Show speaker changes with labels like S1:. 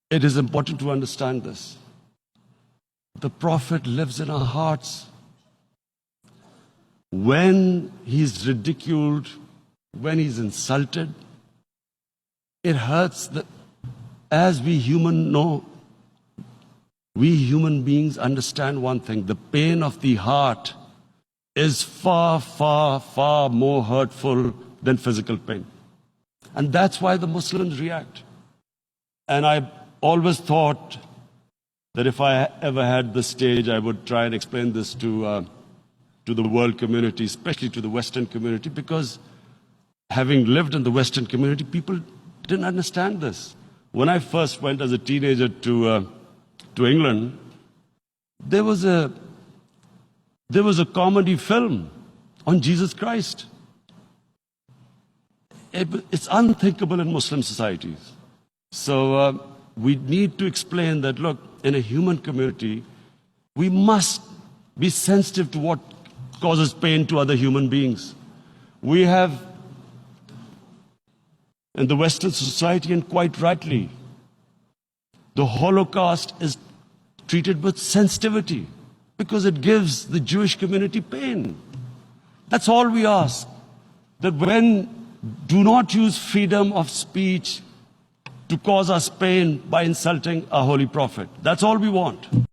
S1: It is important to understand this. The Prophet lives in our hearts. When he's ridiculed, when he's insulted, it hurts. As we human beings understand one thing: the pain of the heart is far, far, far more hurtful than physical pain. And that's why the Muslims react. And I always thought that if I ever had the stage, I would try and explain this to the world community, especially to the Western community, because having lived in the Western community, people didn't understand this. When I first went as a teenager to England, there was a comedy film on Jesus Christ. It's unthinkable in Muslim societies. So we need to explain that, look, in a human community, we must be sensitive to what causes pain to other human beings. We have, in the Western society, and quite rightly, the Holocaust is treated with sensitivity because it gives the Jewish community pain. That's all we ask. That do not use freedom of speech to cause us pain by insulting our holy prophet. That's all we want.